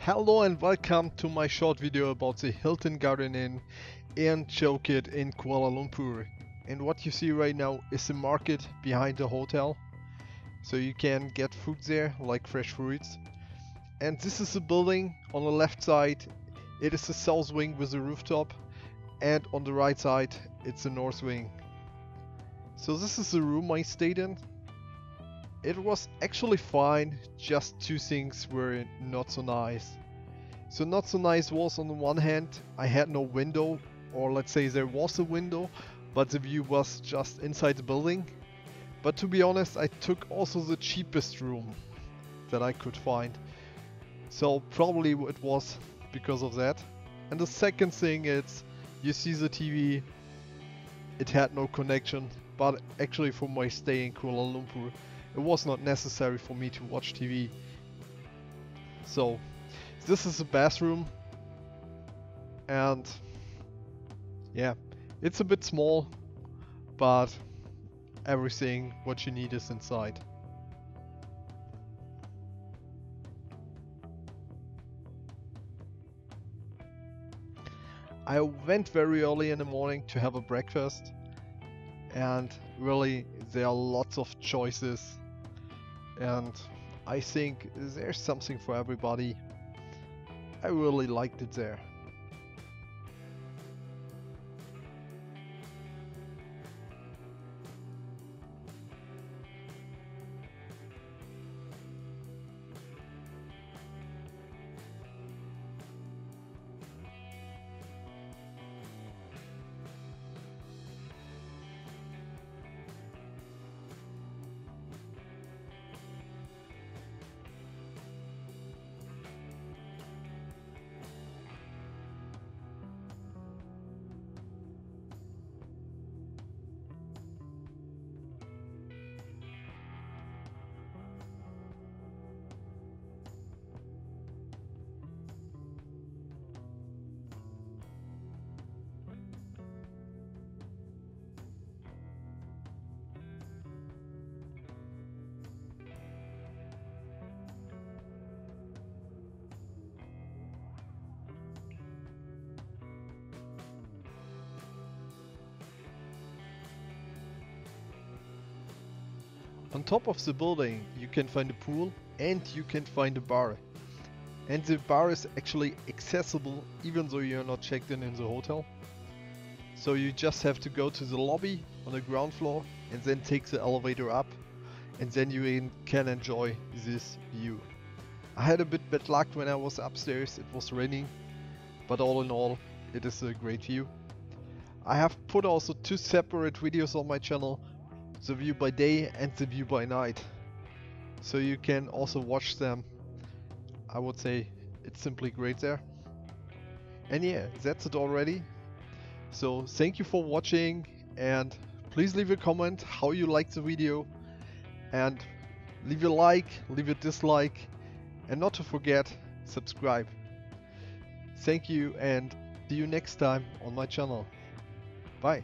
Hello and welcome to my short video about the Hilton Garden Inn and Chow in Kuala Lumpur. And what you see right now is the market behind the hotel. So you can get food there, like fresh fruits. And this is the building on the left side. It is the south wing with the rooftop. And on the right side, it's the north wing. So this is the room I stayed in. It was actually fine, just two things were not so nice. So not so nice was, on the one hand, I had no window, or let's say there was a window, but the view was just inside the building. But to be honest, I took also the cheapest room that I could find. So probably it was because of that. And the second thing is, you see the TV, it had no connection, but actually for my stay in Kuala Lumpur, it was not necessary for me to watch TV. So this is the bathroom, and yeah, it's a bit small, but everything what you need is inside. I went very early in the morning to have a breakfast, and really there are lots of choices, and I think there's something for everybody. I really liked it there. On top of the building you can find a pool and you can find a bar. And the bar is actually accessible even though you're not checked in the hotel. So you just have to go to the lobby on the ground floor and then take the elevator up, and then you can enjoy this view. I had a bit bad luck when I was upstairs, it was raining, but all in all it is a great view. I have put also two separate videos on my channel, the view by day and the view by night, so you can also watch them. I would say it's simply great there. And yeah, that's it already. So thank you for watching, and please leave a comment how you liked the video, and leave a like, leave a dislike, and not to forget, subscribe. Thank you, and see you next time on my channel. Bye.